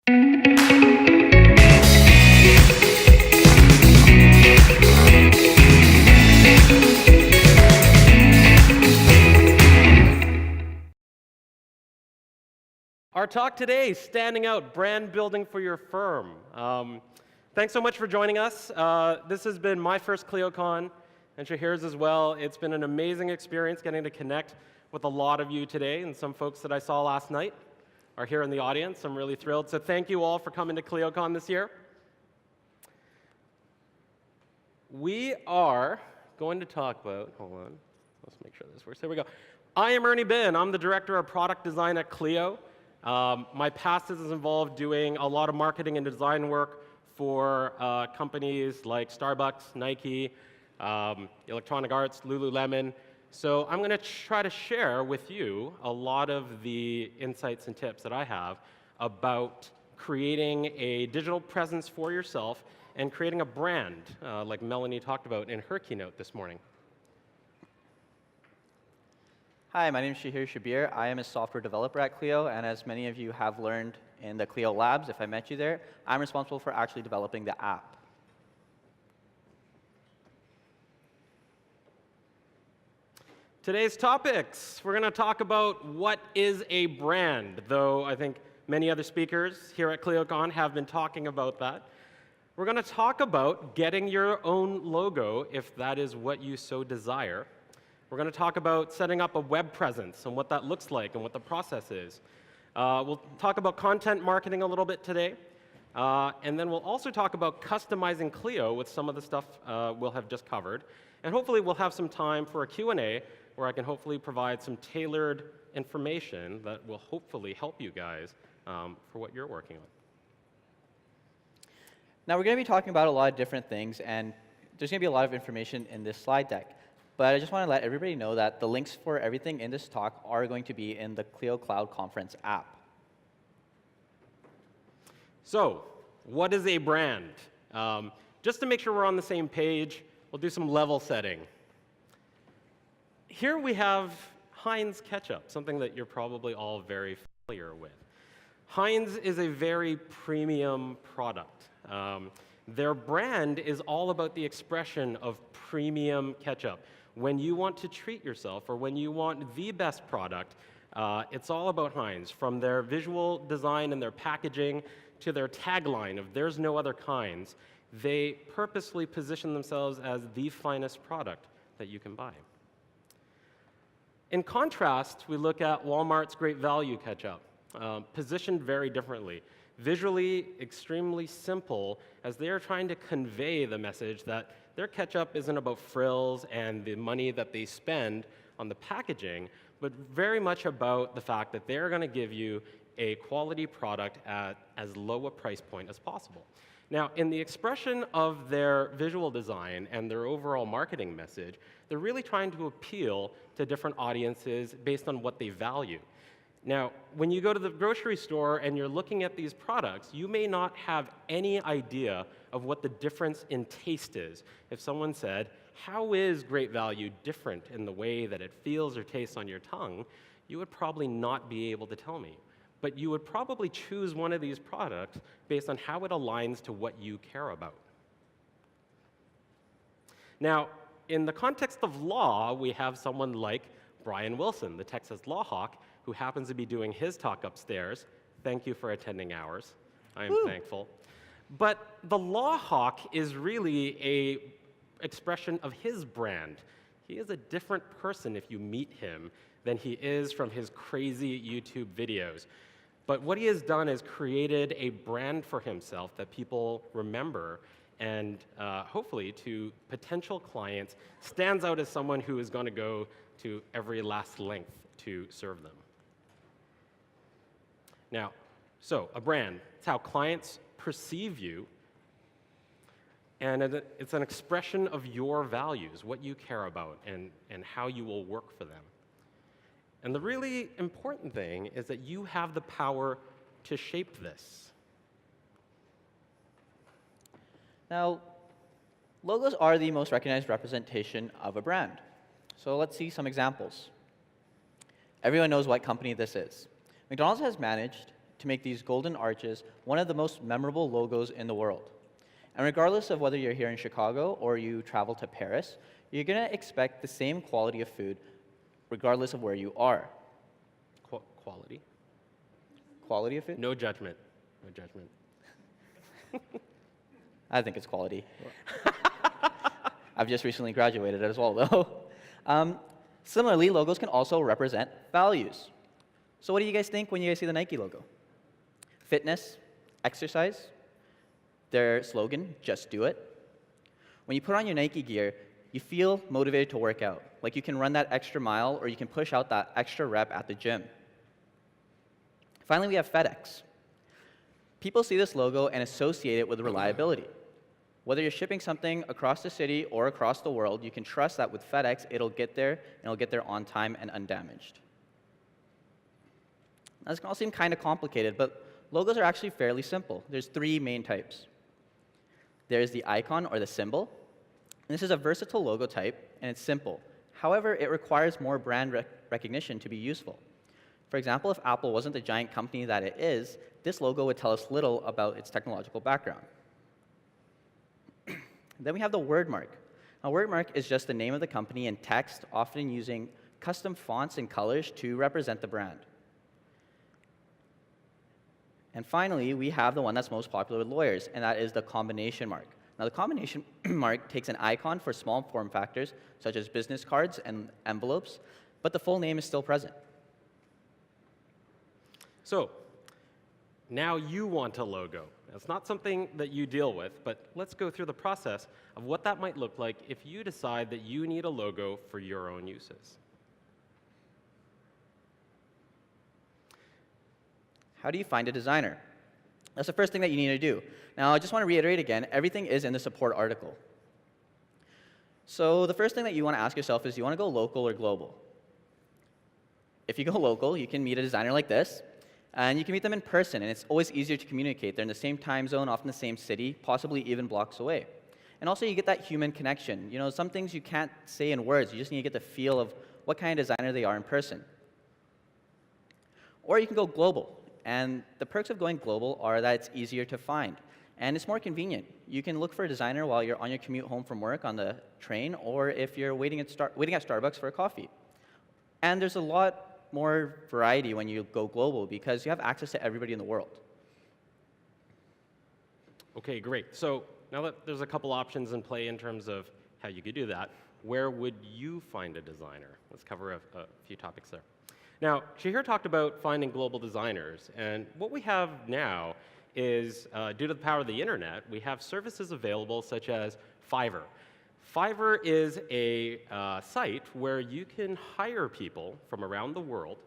Our talk today, Standing Out, Brand Building for Your Firm. Thanks so much for joining us. This has been my first ClioCon, and Shaheer's as well. It's been an amazing experience getting to connect with a lot of you today, and some folks that I saw last night are here in the audience. I'm really thrilled. So thank you all for coming to ClioCon this year. We are going to talk about, hold on, let's make sure this works. Here we go. I am Ernie Bin. I'm the Director of Product Design at Clio. My past has involved doing a lot of marketing and design work for companies like Starbucks, Nike, Electronic Arts, Lululemon. So I'm going to try to share with you a lot of the insights and tips that I have about creating a digital presence for yourself and creating a brand, like Melanie talked about in her keynote this morning. Hi, my name is Shabbir. I am a software developer at Clio, and as many of you have learned in the Clio labs, if I met you there, I'm responsible for actually developing the app. Today's topics, we're going to talk about what is a brand, though I think many other speakers here at ClioCon have been talking about that. We're going to talk about getting your own logo if that is what you so desire. We're going to talk about setting up a web presence and what that looks like and what the process is. We'll talk about content marketing a little bit today. And then we'll also talk about customizing Clio with some of the stuff we'll have just covered. And hopefully we'll have some time for a Q&A where I can hopefully provide some tailored information that will hopefully help you guys for what you're working on. Now, we're going to be talking about a lot of different things, and there's going to be a lot of information in this slide deck. But I just want to let everybody know that the links for everything in this talk are going to be in the Clio Cloud Conference app. So, what is a brand? Just to make sure we're on the same page, we'll do some level setting. Here we have Heinz ketchup, something that you're probably all very familiar with. Heinz is a very premium product. Their brand is all about the expression of premium ketchup. When you want to treat yourself or when you want the best product, it's all about Heinz. From their visual design and their packaging to their tagline of "There's no other kinds," they purposely position themselves as the finest product that you can buy. In contrast, we look at Walmart's Great Value ketchup, positioned very differently. Visually extremely simple, as they are trying to convey the message that their ketchup isn't about frills and the money that they spend on the packaging, but very much about the fact that they're going to give you a quality product at as low a price point as possible. Now, in the expression of their visual design and their overall marketing message, they're really trying to appeal to different audiences based on what they value. Now, when you go to the grocery store and you're looking at these products, you may not have any idea of what the difference in taste is. If someone said, "How is Great Value different in the way that it feels or tastes on your tongue?" you would probably not be able to tell me. But you would probably choose one of these products based on how it aligns to what you care about. Now, in the context of law, we have someone like Brian Wilson, the Texas law hawk, who happens to be doing his talk upstairs. Thank you for attending ours. I am thankful. But the law hawk is really an expression of his brand. He is a different person if you meet him than he is from his crazy YouTube videos. But what he has done is created a brand for himself that people remember, and hopefully to potential clients stands out as someone who is going to go to every last length to serve them. Now, so a brand, it's how clients perceive you, and it's an expression of your values, what you care about, and how you will work for them. And the really important thing is that you have the power to shape this. Now, logos are the most recognized representation of a brand. So let's see some examples. Everyone knows what company this is. McDonald's has managed to make these golden arches one of the most memorable logos in the world. And regardless of whether you're here in Chicago or you travel to Paris, you're going to expect the same quality of food regardless of where you are. Quality? Quality of food? No judgment. No judgment. I think it's quality. I've just recently graduated as well, though. Similarly, logos can also represent values. So what do you guys think when you guys see the Nike logo? Fitness, exercise, their slogan, just do it. When you put on your Nike gear, you feel motivated to work out. Like you can run that extra mile or you can push out that extra rep at the gym. Finally, we have FedEx. People see this logo and associate it with reliability. Whether you're shipping something across the city or across the world, you can trust that with FedEx, it'll get there, and it'll get there on time and undamaged. Now, this can all seem kind of complicated, but logos are actually fairly simple. There's three main types. There's the icon, or the symbol. And this is a versatile logo type, and it's simple. However, it requires more brand recognition to be useful. For example, if Apple wasn't the giant company that it is, this logo would tell us little about its technological background. Then we have the word mark. A word mark is just the name of the company in text, often using custom fonts and colors to represent the brand. And finally, we have the one that's most popular with lawyers, and that is the combination mark. Now, the combination mark takes an icon for small form factors, such as business cards and envelopes, but the full name is still present. So, now you want a logo. It's not something that you deal with, but let's go through the process of what that might look like if you decide that you need a logo for your own uses. How do you find a designer? That's the first thing that you need to do. Now, I just want to reiterate again, everything is in the support article. So the first thing that you want to ask yourself is, do you want to go local or global? If you go local, you can meet a designer like this, and you can meet them in person, and it's always easier to communicate. They're in the same time zone, often the same city, possibly even blocks away. And also, you get that human connection. You know, some things you can't say in words. You just need to get the feel of what kind of designer they are in person. Or you can go global. And the perks of going global are that it's easier to find. And it's more convenient. You can look for a designer while you're on your commute home from work on the train, or if you're waiting at Starbucks for a coffee. And there's a lot more variety when you go global because you have access to everybody in the world. Okay, great. So now that there's a couple options in play in terms of how you could do that, where would you find a designer? Let's cover a few topics there. Now, Shaheer talked about finding global designers, and what we have now is, due to the power of the internet, we have services available such as Fiverr. Fiverr is a site where you can hire people from around the world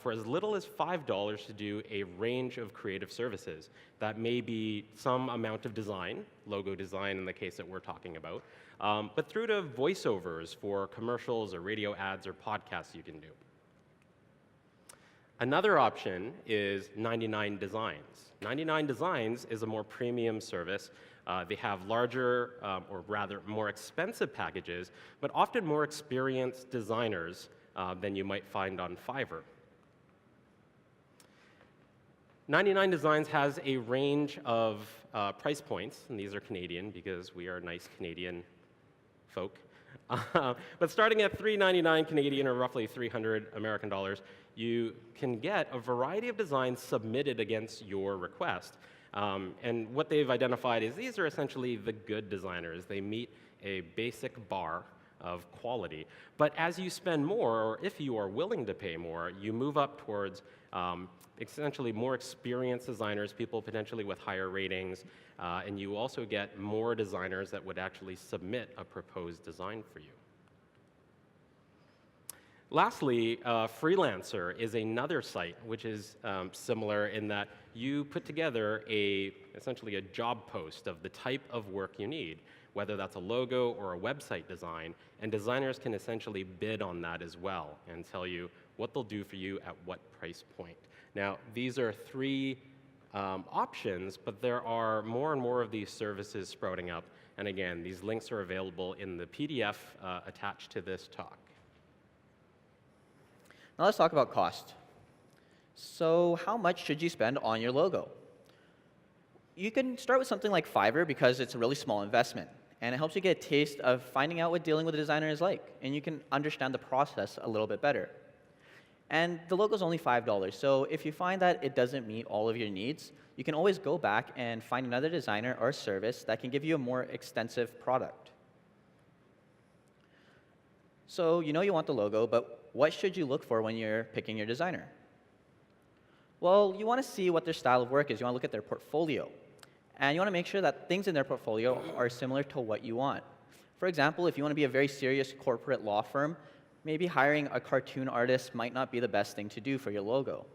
for as little as $5 to do a range of creative services. That may be some amount of design, logo design in the case that we're talking about, but through to voiceovers for commercials or radio ads or podcasts you can do. Another option is 99 Designs. 99 Designs is a more premium service. They have larger, or rather more expensive packages, but often more experienced designers than you might find on Fiverr. 99 Designs has a range of price points, and these are Canadian because we are nice Canadian folk. But starting at $3.99 Canadian, or roughly 300 American dollars, you can get a variety of designs submitted against your request. And what they've identified is these are essentially the good designers. They meet a basic bar of quality. But as you spend more, or if you are willing to pay more, you move up towards essentially more experienced designers, people potentially with higher ratings, and you also get more designers that would actually submit a proposed design for you. Lastly, Freelancer is another site which is similar in that you put together essentially a job post of the type of work you need, whether that's a logo or a website design, and designers can essentially bid on that as well and tell you what they'll do for you at what price point. Now, these are three options, but there are more and more of these services sprouting up. And again, these links are available in the PDF attached to this talk. Now let's talk about cost. So how much should you spend on your logo? You can start with something like Fiverr because it's a really small investment, and it helps you get a taste of finding out what dealing with a designer is like, and you can understand the process a little bit better. And the logo is only $5, so if you find that it doesn't meet all of your needs, you can always go back and find another designer or service that can give you a more extensive product. So you know you want the logo, but what should you look for when you're picking your designer? Well, you want to see what their style of work is. You want to look at their portfolio. And you want to make sure that things in their portfolio are similar to what you want. For example, if you want to be a very serious corporate law firm, maybe hiring a cartoon artist might not be the best thing to do for your logo.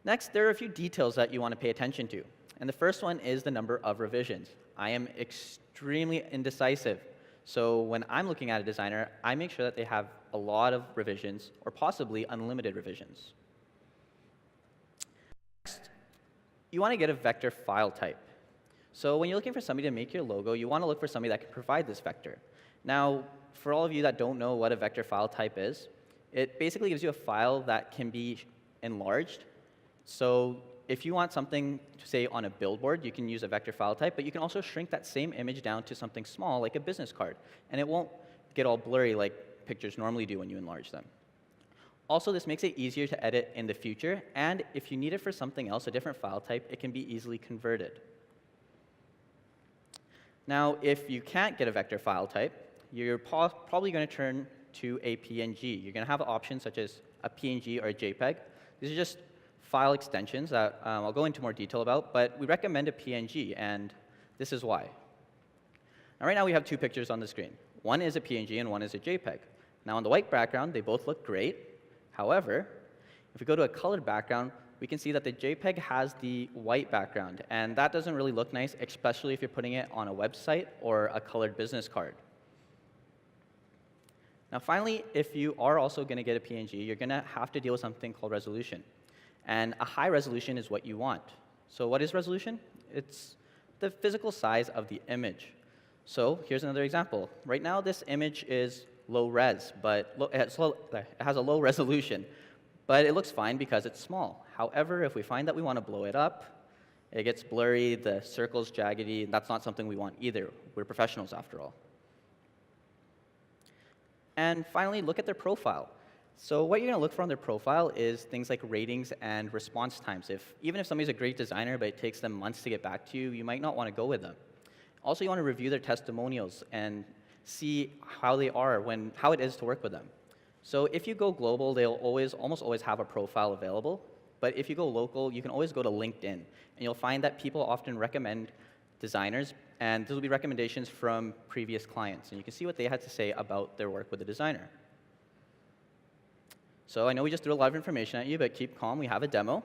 Next, there are a few details that you want to pay attention to. And the first one is the number of revisions. I am extremely indecisive. So when I'm looking at a designer, I make sure that they have a lot of revisions or possibly unlimited revisions. Next, you want to get a vector file type. So when you're looking for somebody to make your logo, you want to look for somebody that can provide this vector. Now, for all of you that don't know what a vector file type is, it basically gives you a file that can be enlarged. So if you want something, say, on a billboard, you can use a vector file type, but you can also shrink that same image down to something small, like a business card, and it won't get all blurry like pictures normally do when you enlarge them. Also, this makes it easier to edit in the future, and if you need it for something else, a different file type, it can be easily converted. Now, if you can't get a vector file type, you're probably going to turn to a PNG. You're going to have options such as a PNG or a JPEG. These are just file extensions that I'll go into more detail about, but we recommend a PNG, and this is why. Now, right now, we have two pictures on the screen. One is a PNG and one is a JPEG. Now, on the white background, they both look great. However, if we go to a colored background, we can see that the JPEG has the white background, and that doesn't really look nice, especially if you're putting it on a website or a colored business card. Now, finally, if you are also going to get a PNG, you're going to have to deal with something called resolution. And a high resolution is what you want. So what is resolution? It's the physical size of the image. So here's another example. Right now, this image is low res, but it has a low resolution. But it looks fine because it's small. However, if we find that we want to blow it up, it gets blurry, the circle's jaggedy, and that's not something we want either. We're professionals after all. And finally, look at their profile. So what you're going to look for on their profile is things like ratings and response times. Even if somebody's a great designer, but it takes them months to get back to you, you might not want to go with them. Also, you want to review their testimonials and see how they are, how it is to work with them. So if you go global, they'll almost always have a profile available. But if you go local, you can always go to LinkedIn. And you'll find that people often recommend designers, and these will be recommendations from previous clients. And you can see what they had to say about their work with the designer. So I know we just threw a lot of information at you, but keep calm. We have a demo.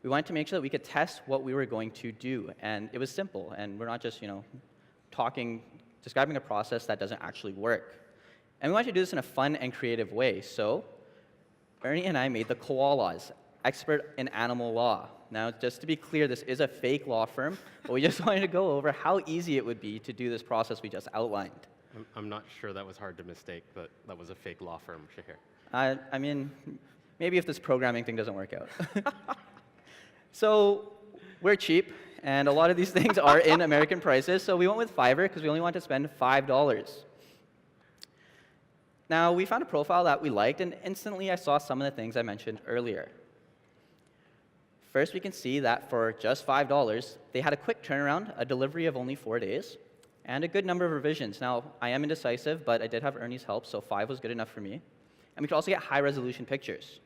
We wanted to make sure that we could test what we were going to do. And it was simple. And we're not just, describing a process that doesn't actually work. And we wanted to do this in a fun and creative way. So Ernie and I made the koalas, expert in animal law. Now, just to be clear, this is a fake law firm, but we just wanted to go over how easy it would be to do this process we just outlined. I'm not sure that was hard to mistake, but that was a fake law firm, Shaheer. I mean, maybe if this programming thing doesn't work out. So we're cheap, and a lot of these things are in American prices, so we went with Fiverr because we only wanted to spend $5. Now, we found a profile that we liked, and instantly I saw some of the things I mentioned earlier. First, we can see that for just $5, they had a quick turnaround, a delivery of only 4 days, and a good number of revisions. Now, I am indecisive, but I did have Ernie's help, so 5 was good enough for me. And we could also get high-resolution pictures.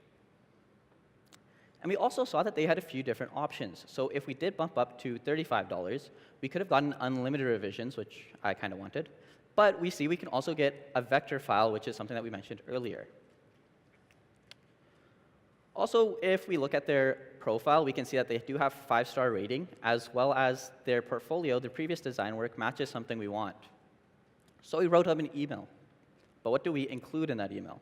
And we also saw that they had a few different options. So if we did bump up to $35, we could have gotten unlimited revisions, which I kind of wanted. But we see we can also get a vector file, which is something that we mentioned earlier. Also, if we look at their profile, we can see that they do have 5-star rating, as well as their portfolio, their previous design work matches something we want. So we wrote up an email. But what do we include in that email?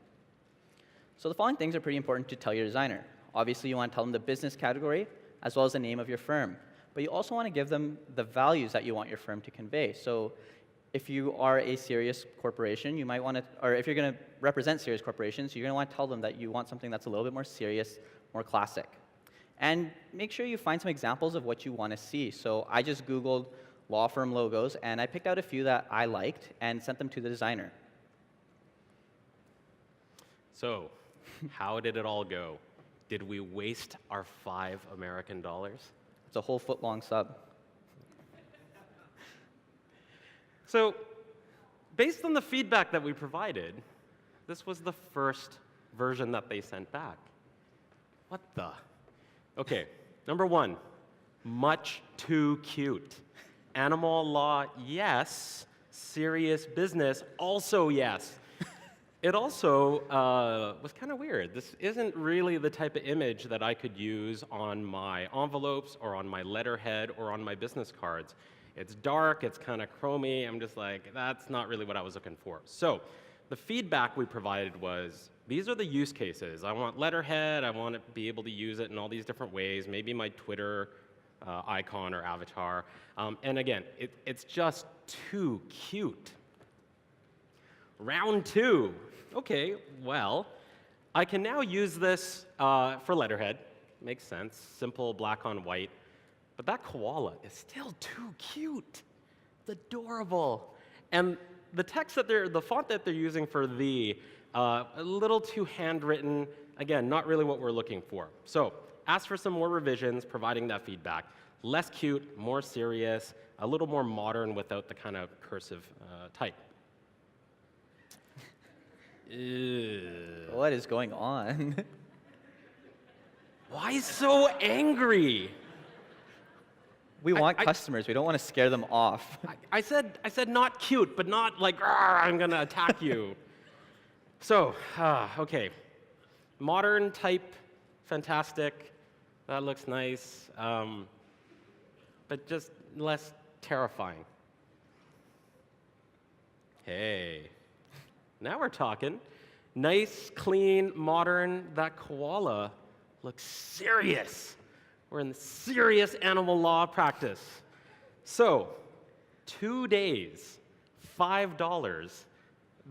So the following things are pretty important to tell your designer. Obviously, you want to tell them the business category, as well as the name of your firm. But you also want to give them the values that you want your firm to convey. So if you are a serious corporation, you might want to, or if you're going to represent serious corporations, you're going to want to tell them that you want something that's a little bit more serious, more classic. And make sure you find some examples of what you want to see. So I just Googled law firm logos, and I picked out a few that I liked and sent them to the designer. So, how did it all go? Did we waste our $5 American? It's a whole foot-long sub. So, based on the feedback that we provided, this was the first version that they sent back. What the? Okay, number one, much too cute. Animal law, yes. Serious business, also yes. It also was kind of weird. This isn't really the type of image that I could use on my envelopes or on my letterhead or on my business cards. It's dark, it's kind of chromy. I'm just like, that's not really what I was looking for. So the feedback we provided was, these are the use cases. I want letterhead, I want to be able to use it in all these different ways, maybe my Twitter icon or avatar. And again, it's just too cute. Round two. Okay, well, I can now use this for letterhead. Makes sense, simple black on white. But that koala is still too cute. It's adorable. And the text that the font that they're using for a little too handwritten. Again, not really what we're looking for. So ask for some more revisions, providing that feedback. Less cute, more serious, a little more modern without the kind of cursive type. Ew. What is going on? Why so angry? We want customers. We don't want to scare them off. I said not cute, but not like, I'm going to attack you. So, okay. Modern type, fantastic. That looks nice. But just less terrifying. Hey, now we're talking. Nice, clean, modern. That koala looks serious. We're in serious animal law practice. So, 2 days, $5.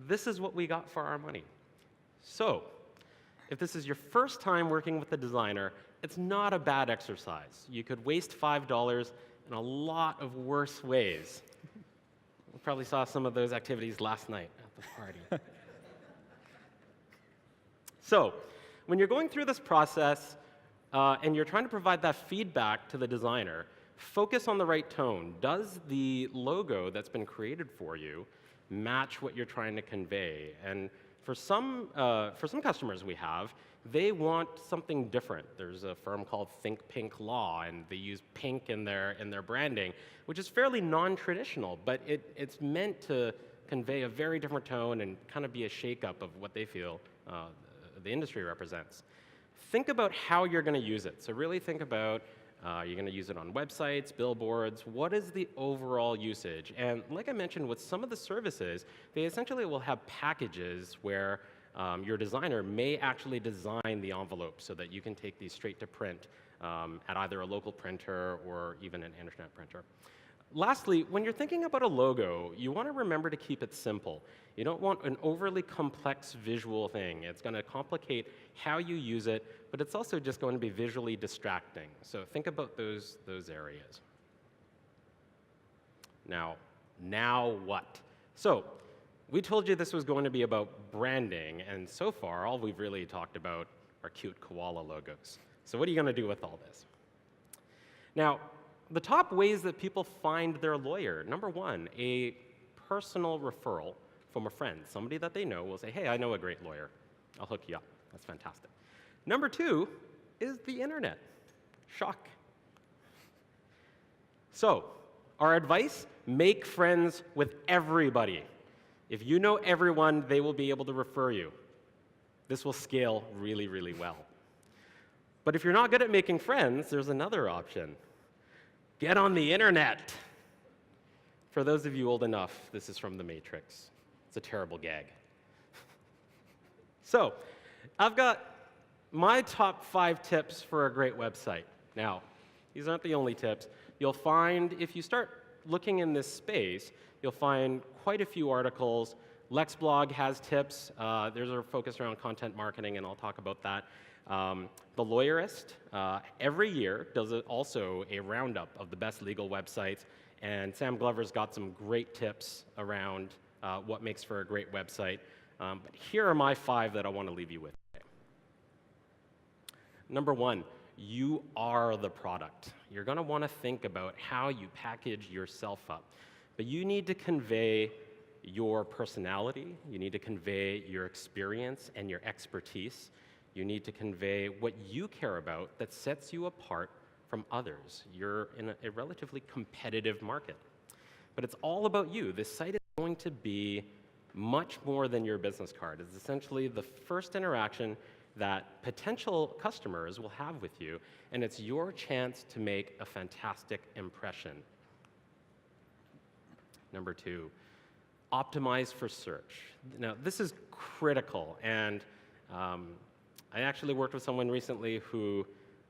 This is what we got for our money. So, if this is your first time working with a designer, it's not a bad exercise. You could waste $5 in a lot of worse ways. We probably saw some of those activities last night at the party. So, when you're going through this process and you're trying to provide that feedback to the designer, focus on the right tone. Does the logo that's been created for you match what you're trying to convey? And for some customers we have, they want something different. There's a firm called Think Pink Law, and they use pink in their branding, which is fairly non-traditional, but it's meant to convey a very different tone and kind of be a shake-up of what they feel the industry represents. Think about how you're going to use it. So really think about, you're going to use it on websites, billboards. What is the overall usage? And like I mentioned, with some of the services, they essentially will have packages where your designer may actually design the envelope so that you can take these straight to print at either a local printer or even an internet printer. Lastly, when you're thinking about a logo, you want to remember to keep it simple. You don't want an overly complex visual thing. It's going to complicate how you use it, but it's also just going to be visually distracting. So think about those areas. Now what? So we told you this was going to be about branding, and so far, all we've really talked about are cute koala logos. So what are you going to do with all this? Now, the top ways that people find their lawyer, number one, a personal referral from a friend. Somebody that they know will say, hey, I know a great lawyer. I'll hook you up. That's fantastic. Number two is the internet. Shock. So, our advice, make friends with everybody. If you know everyone, they will be able to refer you. This will scale really, really well. But if you're not good at making friends, there's another option. Get on the internet. For those of you old enough, this is from The Matrix. It's a terrible gag. So, I've got my top 5 tips for a great website. Now, these aren't the only tips. You'll find if you start looking in this space, you'll find quite a few articles. LexBlog has tips. Theirs are focused around content marketing, and I'll talk about that. The Lawyerist every year does also a roundup of the best legal websites, and Sam Glover's got some great tips around what makes for a great website. But here are my 5 that I want to leave you with today. Number 1, you are the product. You're going to want to think about how you package yourself up. But you need to convey your personality. You need to convey your experience and your expertise. You need to convey what you care about that sets you apart from others. You're in a relatively competitive market. But it's all about you. This site is going to be much more than your business card. It's essentially the first interaction that potential customers will have with you, and it's your chance to make a fantastic impression. Number 2, optimize for search. Now, this is critical, and I actually worked with someone recently who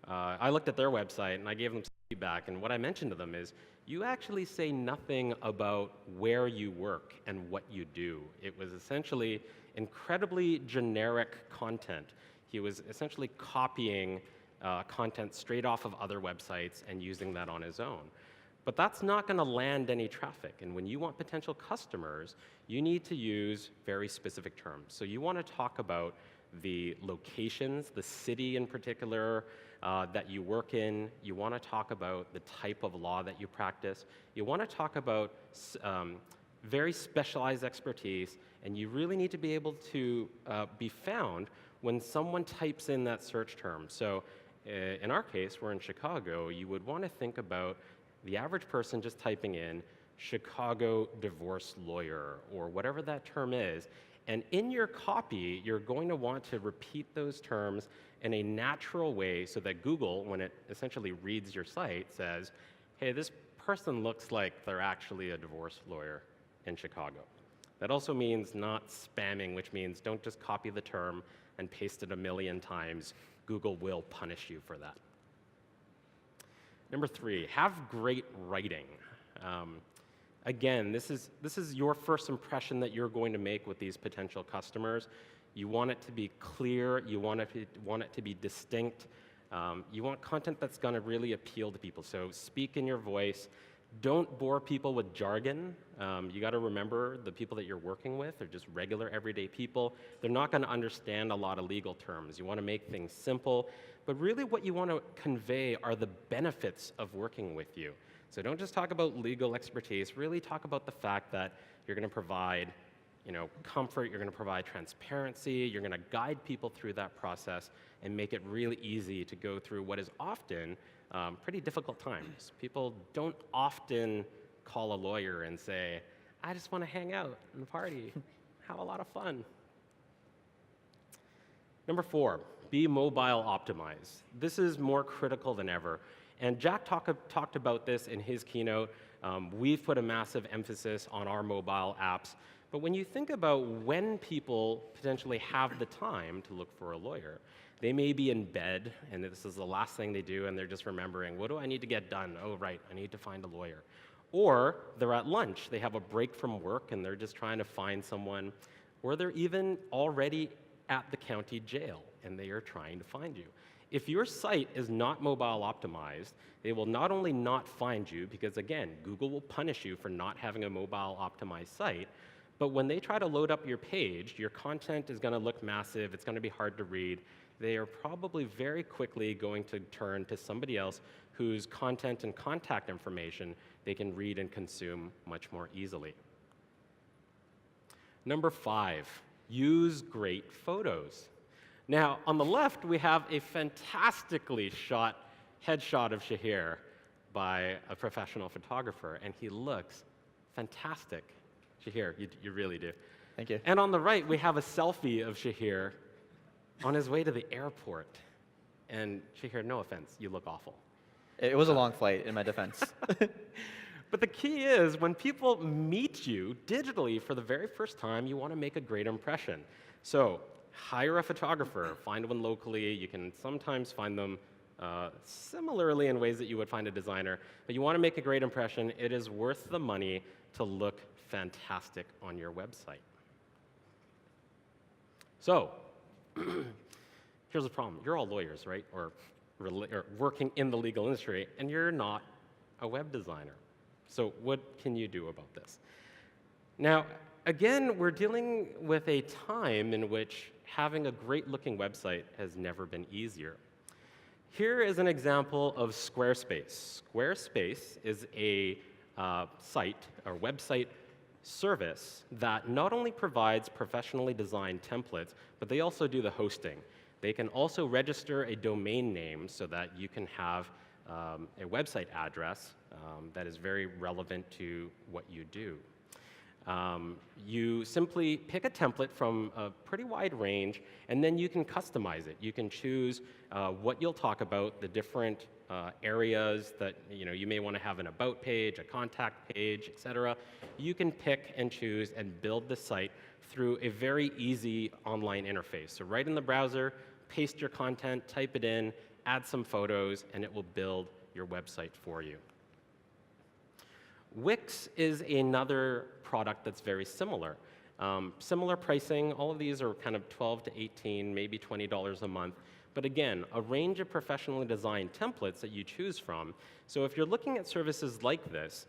I looked at their website and I gave them some feedback, and what I mentioned to them is, you actually say nothing about where you work and what you do. It was essentially incredibly generic content. He was essentially copying content straight off of other websites and using that on his own. But that's not going to land any traffic. And when you want potential customers, you need to use very specific terms. So you want to talk about the locations, the city in particular that you work in. You want to talk about the type of law that you practice. You want to talk about very specialized expertise, and you really need to be able to be found when someone types in that search term. So in our case, we're in Chicago, you would want to think about the average person just typing in Chicago divorce lawyer or whatever that term is. And in your copy, you're going to want to repeat those terms in a natural way so that Google, when it essentially reads your site, says, hey, this person looks like they're actually a divorce lawyer in Chicago. That also means not spamming, which means don't just copy the term and paste it a million times. Google will punish you for that. Number 3, have great writing. Again, this is your first impression that you're going to make with these potential customers. You want it to be clear. You want it to be distinct. You want content that's going to really appeal to people. So speak in your voice. Don't bore people with jargon. You got to remember the people that you're working with are just regular, everyday people. They're not going to understand a lot of legal terms. You want to make things simple. But really what you want to convey are the benefits of working with you. So don't just talk about legal expertise. Really talk about the fact that you're going to provide comfort, you're going to provide transparency, you're going to guide people through that process and make it really easy to go through what is often pretty difficult times. People don't often call a lawyer and say, I just want to hang out and party, have a lot of fun. Number 4, be mobile optimized. This is more critical than ever. And Jack talked about this in his keynote. We've put a massive emphasis on our mobile apps. But when you think about when people potentially have the time to look for a lawyer, they may be in bed, and this is the last thing they do, and they're just remembering, what do I need to get done? Oh, right, I need to find a lawyer. Or they're at lunch. They have a break from work, and they're just trying to find someone. Or they're even already at the county jail, and they are trying to find you. If your site is not mobile optimized, they will not only not find you, because again, Google will punish you for not having a mobile optimized site, but when they try to load up your page, your content is going to look massive, it's going to be hard to read. They are probably very quickly going to turn to somebody else whose content and contact information they can read and consume much more easily. Number 5, use great photos. Now, on the left, we have a fantastically shot headshot of Shaheer by a professional photographer, and he looks fantastic. Shaheer, you really do. Thank you. And on the right, we have a selfie of Shaheer on his way to the airport. And Shaheer, no offense, you look awful. It was a long flight, in my defense. But the key is, when people meet you digitally for the very first time, you want to make a great impression. So hire a photographer, find one locally. You can sometimes find them similarly in ways that you would find a designer. But you want to make a great impression. It is worth the money to look fantastic on your website. So, here's the problem. You're all lawyers, right? Or working in the legal industry, and you're not a web designer. So what can you do about this? Now, again, we're dealing with a time in which having a great-looking website has never been easier. Here is an example of Squarespace. Squarespace is a site or website service that not only provides professionally designed templates, but they also do the hosting. They can also register a domain name so that you can have a website address that is very relevant to what you do. You simply pick a template from a pretty wide range, and then you can customize it. You can choose what you'll talk about, the different areas that you may want to have an about page, a contact page, etc. You can pick and choose and build the site through a very easy online interface. So right in the browser, paste your content, type it in, add some photos, and it will build your website for you. Wix is another product that's very similar. Similar pricing. All of these are kind of $12 to $18, maybe $20 a month. But again, a range of professionally designed templates that you choose from. So if you're looking at services like this,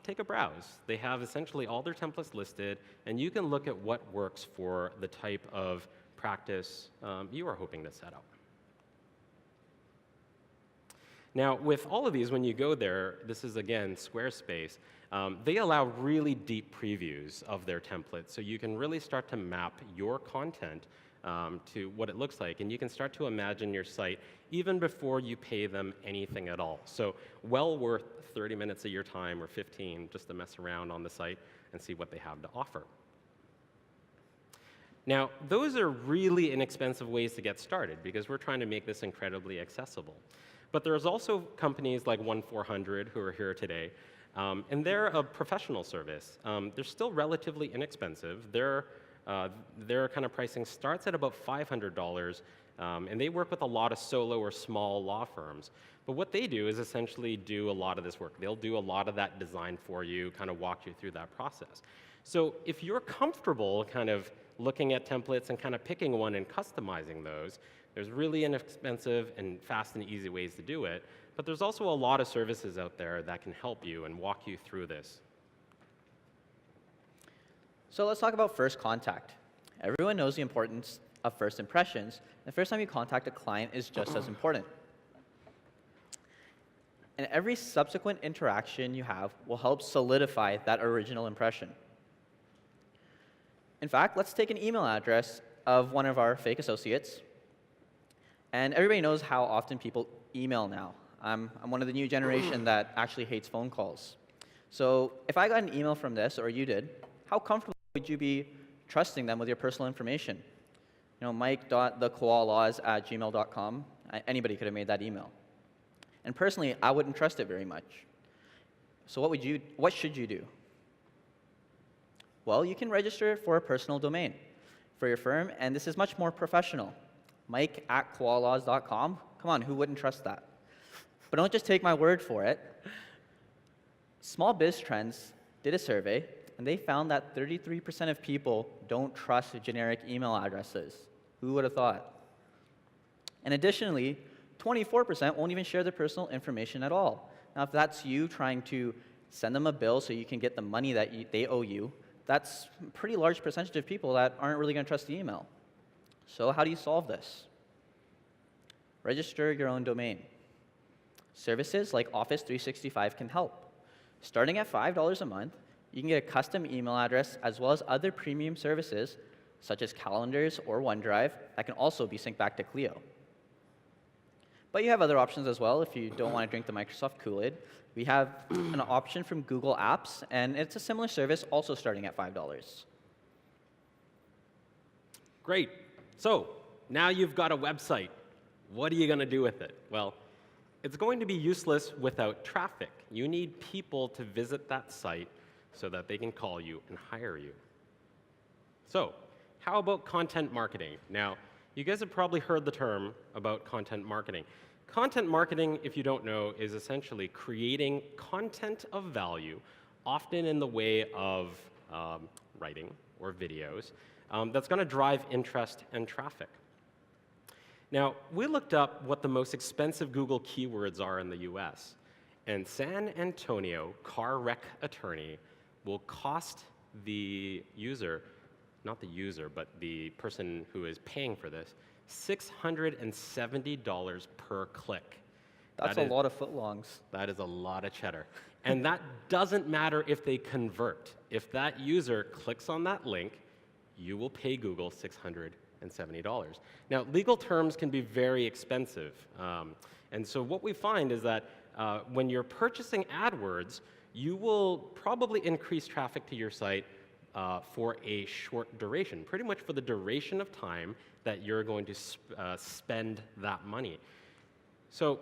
take a browse. They have essentially all their templates listed, and you can look at what works for the type of practice you are hoping to set up. Now, with all of these, when you go there, this is, again, Squarespace. They allow really deep previews of their templates, so you can really start to map your content to what it looks like. And you can start to imagine your site even before you pay them anything at all. So well worth 30 minutes of your time or 15 just to mess around on the site and see what they have to offer. Now, those are really inexpensive ways to get started because we're trying to make this incredibly accessible. But there's also companies like 1-400 who are here today, and they're a professional service. They're still relatively inexpensive. Their kind of pricing starts at about $500, and they work with a lot of solo or small law firms. But what they do is essentially do a lot of this work. They'll do a lot of that design for you, kind of walk you through that process. So if you're comfortable kind of looking at templates and kind of picking one and customizing those, there's really inexpensive and fast and easy ways to do it. But there's also a lot of services out there that can help you and walk you through this. So let's talk about first contact. Everyone knows the importance of first impressions. The first time you contact a client is just as important. And every subsequent interaction you have will help solidify that original impression. In fact, let's take an email address of one of our fake associates. And everybody knows how often people email now. I'm one of the new generation that actually hates phone calls. So if I got an email from this, or you did, how comfortable would you be trusting them with your personal information? Mike.thekoalas@gmail.com. Anybody could have made that email. And personally, I wouldn't trust it very much. So what should you do? Well, you can register for a personal domain for your firm, and this is much more professional. Mike@koalas.com. Come on, who wouldn't trust that? But don't just take my word for it. Small Biz Trends did a survey, and they found that 33% of people don't trust generic email addresses. Who would have thought? And additionally, 24% won't even share their personal information at all. Now, if that's you trying to send them a bill so you can get the money that they owe you, that's a pretty large percentage of people that aren't really going to trust the email. So how do you solve this? Register your own domain. Services like Office 365 can help. Starting at $5 a month, you can get a custom email address as well as other premium services such as calendars or OneDrive that can also be synced back to Clio. But you have other options as well if you don't want to drink the Microsoft Kool-Aid. We have an option from Google Apps, and it's a similar service also starting at $5. Great. So now you've got a website. What are you going to do with it? Well, it's going to be useless without traffic. You need people to visit that site so that they can call you and hire you. So how about content marketing? Now, you guys have probably heard the term about content marketing. Content marketing, if you don't know, is essentially creating content of value, often in the way of writing or videos, that's going to drive interest and traffic. Now, we looked up what the most expensive Google keywords are in the US, and San Antonio car wreck attorney will cost the user, not the user, but the person who is paying for this, $670 per click. That's a lot of footlongs. That is a lot of cheddar. And that doesn't matter if they convert. If that user clicks on that link, you will pay Google $670. Now, legal terms can be very expensive. And so what we find is that when you're purchasing AdWords, you will probably increase traffic to your site for a short duration, pretty much for the duration of time that you're going to spend that money. So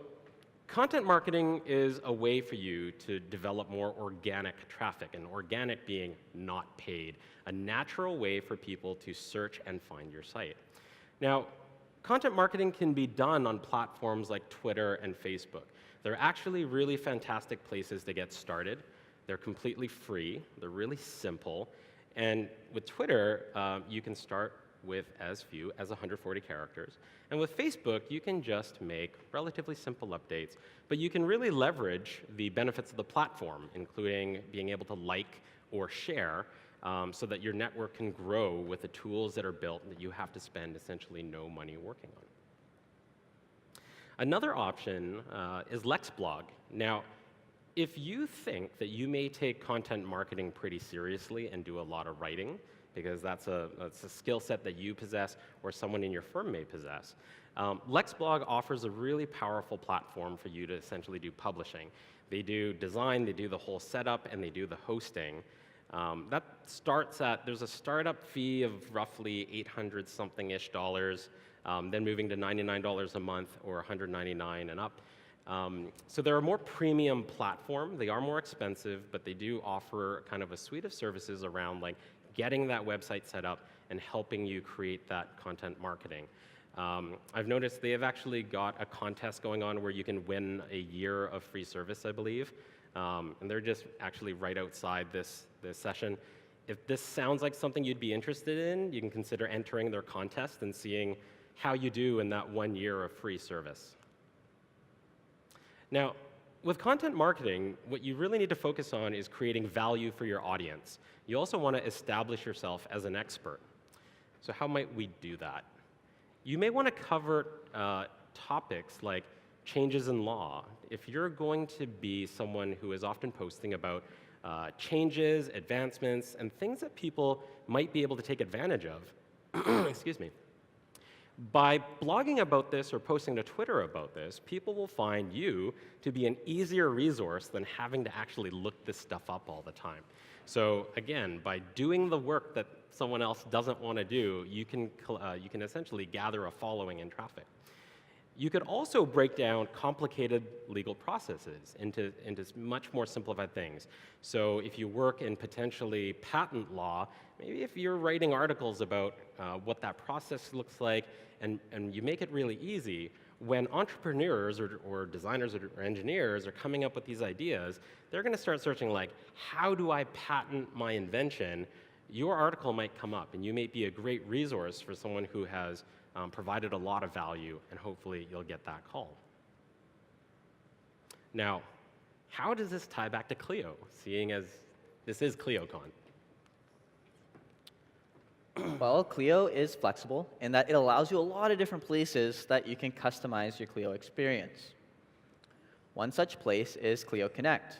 content marketing is a way for you to develop more organic traffic, and organic being not paid, a natural way for people to search and find your site. Now, content marketing can be done on platforms like Twitter and Facebook. They're actually really fantastic places to get started. They're completely free. They're really simple. And with Twitter, you can start with as few as 140 characters. And with Facebook, you can just make relatively simple updates. But you can really leverage the benefits of the platform, including being able to like or share, so that your network can grow with the tools that are built that you have to spend essentially no money working on. Another option is Lexblog. Now, if you think that you may take content marketing pretty seriously and do a lot of writing, because that's a skill set that you possess or someone in your firm may possess, Lexblog offers a really powerful platform for you to essentially do publishing. They do design, they do the whole setup, and they do the hosting. That starts at, there's a startup fee of roughly $800-something-ish, then moving to $99 a month or $199 and up. So they're a more premium platform. They are more expensive, but they do offer kind of a suite of services around like getting that website set up and helping you create that content marketing. I've noticed they have actually got a contest going on where you can win a year of free service, I believe. And they're just actually right outside this session. If this sounds like something you'd be interested in, you can consider entering their contest and seeing how you do in that 1 year of free service. Now, with content marketing, what you really need to focus on is creating value for your audience. You also want to establish yourself as an expert. So how might we do that? You may want to cover topics like changes in law. If you're going to be someone who is often posting about changes, advancements, and things that people might be able to take advantage of, excuse me, by blogging about this or posting to Twitter about this, people will find you to be an easier resource than having to actually look this stuff up all the time. So again, by doing the work that someone else doesn't want to do, you can essentially gather a following and traffic. You could also break down complicated legal processes into much more simplified things. So if you work in potentially patent law, maybe if you're writing articles about what that process looks like, and you make it really easy, when entrepreneurs or designers or engineers are coming up with these ideas, they're going to start searching like, how do I patent my invention? Your article might come up, and you may be a great resource for someone who has provided a lot of value, and hopefully you'll get that call. Now, how does this tie back to Clio, seeing as this is ClioCon? Well, Clio is flexible in that it allows you a lot of different places that you can customize your Clio experience. One such place is Clio Connect.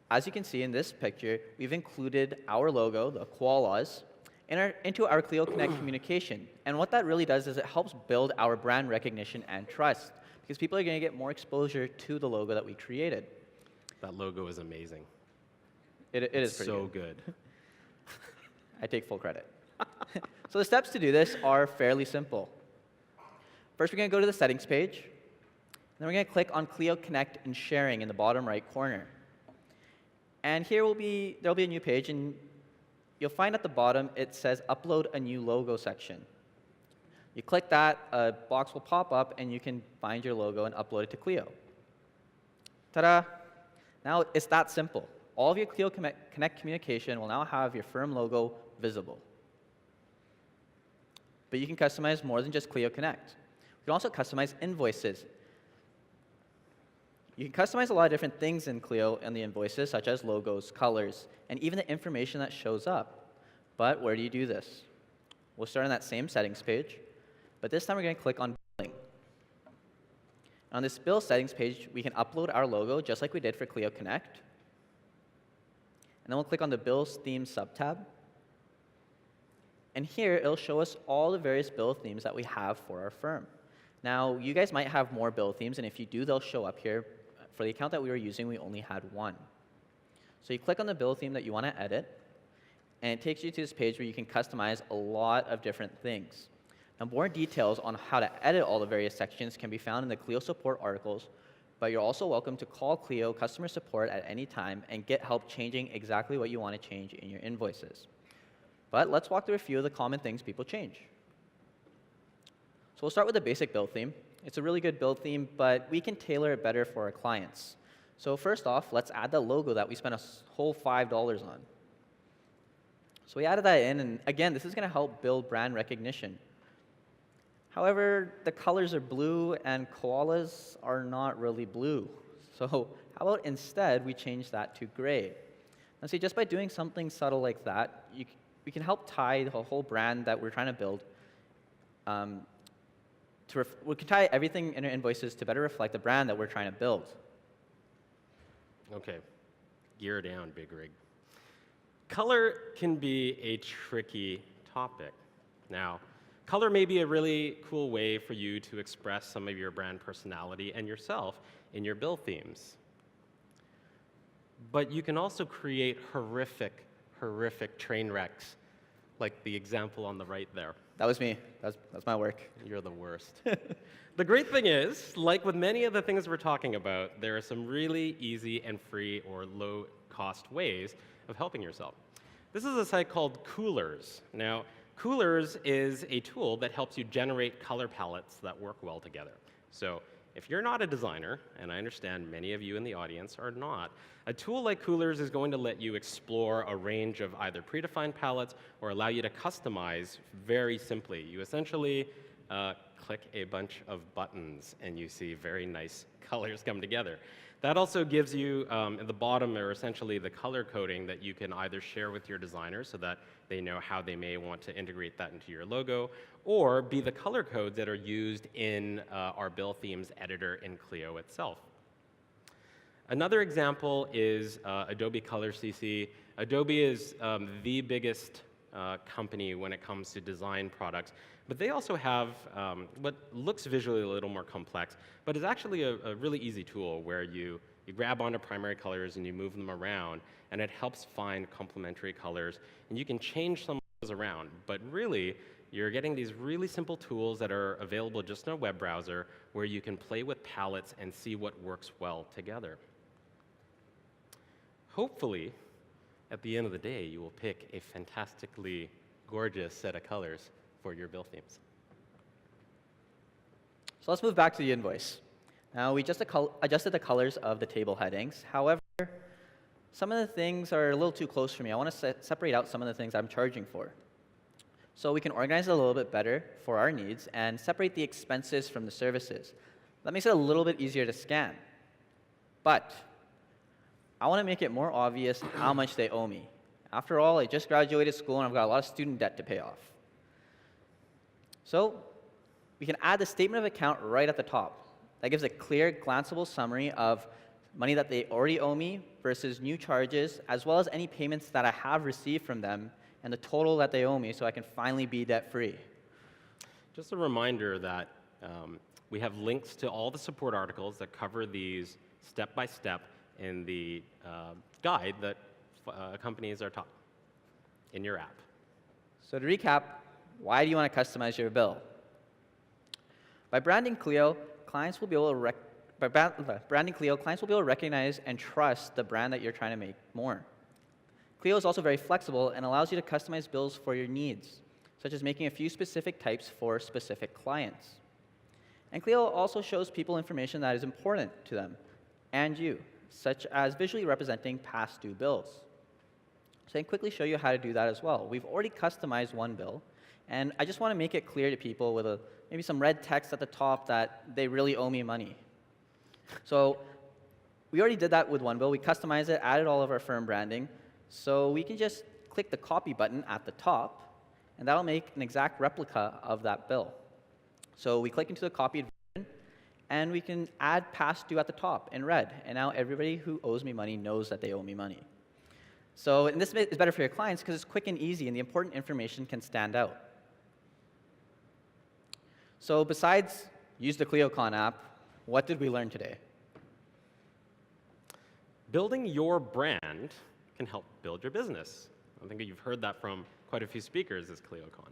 As you can see in this picture, we've included our logo, the koalas, into our Clio Connect communication. And what that really does is it helps build our brand recognition and trust, because people are going to get more exposure to the logo that we created. That logo is amazing. It is pretty so good. I take full credit. So the steps to do this are fairly simple. First, we're going to go to the settings page. Then we're going to click on Clio Connect and Sharing in the bottom right corner. And here there'll be a new page, and you'll find at the bottom it says Upload a New Logo section. You click that, a box will pop up, and you can find your logo and upload it to Clio. Ta-da! Now it's that simple. All of your Clio Connect communication will now have your firm logo visible. But you can customize more than just Clio Connect. You can also customize invoices. You can customize a lot of different things in Clio and the invoices, such as logos, colors, and even the information that shows up. But where do you do this? We'll start on that same settings page, but this time we're going to click on billing. On this bill settings page, we can upload our logo just like we did for Clio Connect. And then we'll click on the Bills Theme subtab. And here, it'll show us all the various bill themes that we have for our firm. Now, you guys might have more bill themes, and if you do, they'll show up here. For the account that we were using, we only had one. So you click on the bill theme that you want to edit, and it takes you to this page where you can customize a lot of different things. Now, more details on how to edit all the various sections can be found in the Clio support articles, but you're also welcome to call Clio customer support at any time and get help changing exactly what you want to change in your invoices. But let's walk through a few of the common things people change. So we'll start with the basic bill theme. It's a really good build theme, but we can tailor it better for our clients. So first off, let's add the logo that we spent a whole $5 on. So we added that in, and again, this is going to help build brand recognition. However, the colors are blue, and koalas are not really blue. So how about instead we change that to gray? Now see, just by doing something subtle like that, we can help tie the whole brand that we're trying to build. We can tie everything in our invoices to better reflect the brand that we're trying to build. Okay, gear down, big rig. Color can be a tricky topic. Now, color may be a really cool way for you to express some of your brand personality and yourself in your bill themes. But you can also create horrific train wrecks, like the example on the right there. That was me. That's my work. You're the worst. The great thing is, like with many of the things we're talking about, there are some really easy and free or low-cost ways of helping yourself. This is a site called Coolors. Now, Coolors is a tool that helps you generate color palettes that work well together. So if you're not a designer, and I understand many of you in the audience are not, a tool like Coolors is going to let you explore a range of either predefined palettes or allow you to customize very simply. You essentially click a bunch of buttons, and you see very nice colors come together. That also gives you, at the bottom, are essentially the color coding that you can either share with your designers so that they know how they may want to integrate that into your logo, or be the color codes that are used in our bill themes editor in Clio itself. Another example is Adobe Color CC. Adobe is the biggest company when it comes to design products, but they also have what looks visually a little more complex, but is actually a really easy tool where you grab onto primary colors and you move them around, and it helps find complementary colors, and you can change some of those around. But really, you're getting these really simple tools that are available just in a web browser where you can play with palettes and see what works well together. Hopefully, at the end of the day, you will pick a fantastically gorgeous set of colors for your bill themes. So let's move back to the invoice. Now, we just adjusted the colors of the table headings. However, some of the things are a little too close for me. I want to separate out some of the things I'm charging for. So we can organize it a little bit better for our needs and separate the expenses from the services. That makes it a little bit easier to scan. But I want to make it more obvious how much they owe me. After all, I just graduated school and I've got a lot of student debt to pay off. So we can add the statement of account right at the top. That gives a clear, glanceable summary of money that they already owe me versus new charges, as well as any payments that I have received from them and the total that they owe me, so I can finally be debt-free. Just a reminder that we have links to all the support articles that cover these step-by-step in the guide that companies are taught in your app. So to recap, why do you want to customize your bill? By branding Clio, clients will be able to recognize and trust the brand that you're trying to make more. Clio is also very flexible and allows you to customize bills for your needs. such as making a few specific types for specific clients. And Clio also shows people information that is important to them and you, such as visually representing past due bills. So I can quickly show you how to do that as well. We've already customized one bill, and I just want to make it clear to people with maybe some red text at the top that they really owe me money. So we already did that with one bill. We customized it, added all of our firm branding. So we can just click the copy button at the top, and that'll make an exact replica of that bill. So we click into the copied version, and we can add past due at the top in red. And now everybody who owes me money knows that they owe me money. So and this is better for your clients because it's quick and easy, and the important information can stand out. So besides use the ClioCon app, what did we learn today? Building your brand can help build your business. I think you've heard that from quite a few speakers this ClioCon.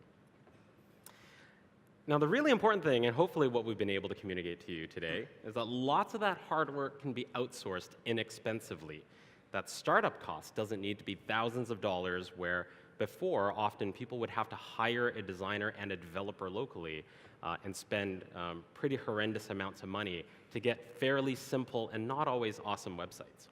Now, the really important thing, and hopefully what we've been able to communicate to you today, is that lots of that hard work can be outsourced inexpensively. That startup cost doesn't need to be thousands of dollars, where before, often people would have to hire a designer and a developer locally and spend pretty horrendous amounts of money to get fairly simple and not always awesome websites.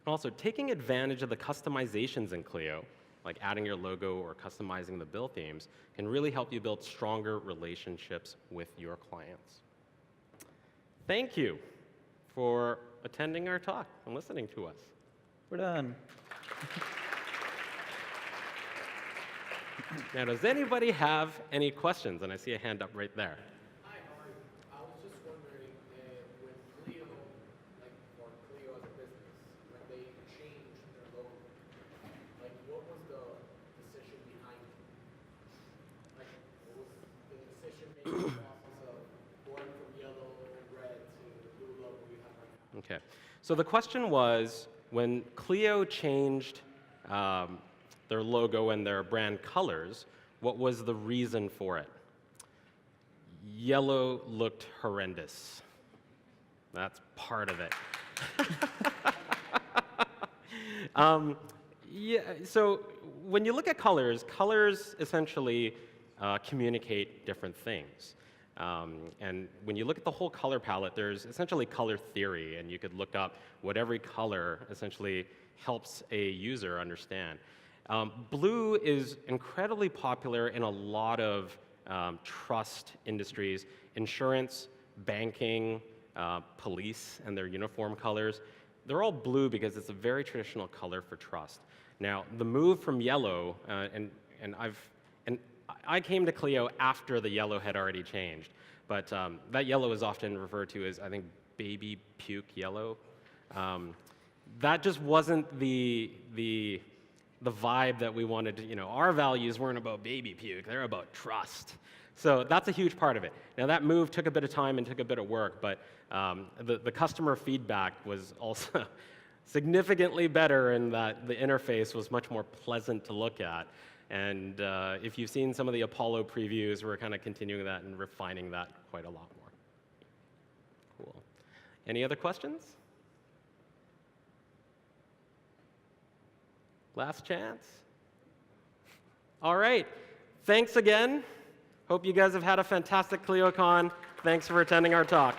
Also, taking advantage of the customizations in Clio, like adding your logo or customizing the bill themes, can really help you build stronger relationships with your clients. Thank you for attending our talk and listening to us. We're done. Now, does anybody have any questions? And I see a hand up right there. Hi, how are you? I was just wondering, with Clio, like, or Clio as a business, when they changed their logo, like, what was the decision behind it? Like, what was the decision-making process of going from yellow and red to the blue logo you have right now? Okay. So the question was, when Clio changed their logo and their brand colors, what was the reason for it? Yellow looked horrendous. That's part of it. Yeah, so when you look at colors, colors essentially communicate different things. And when you look at the whole color palette, there's essentially color theory, and you could look up what every color essentially helps a user understand. Blue is incredibly popular in a lot of trust industries: insurance, banking, police, and their uniform colors. They're all blue because it's a very traditional color for trust. Now, the move from yellow, and I came to Clio after the yellow had already changed, but that yellow is often referred to as, I think, baby puke yellow. That just wasn't the vibe that we wanted to, our values weren't about baby puke, they're about trust. So that's a huge part of it. Now, that move took a bit of time and took a bit of work, but the customer feedback was also significantly better in that the interface was much more pleasant to look at. And if you've seen some of the Apollo previews, we're kind of continuing that and refining that quite a lot more. Cool. Any other questions? Last chance? All right. Thanks again. Hope you guys have had a fantastic ClioCon. Thanks for attending our talk.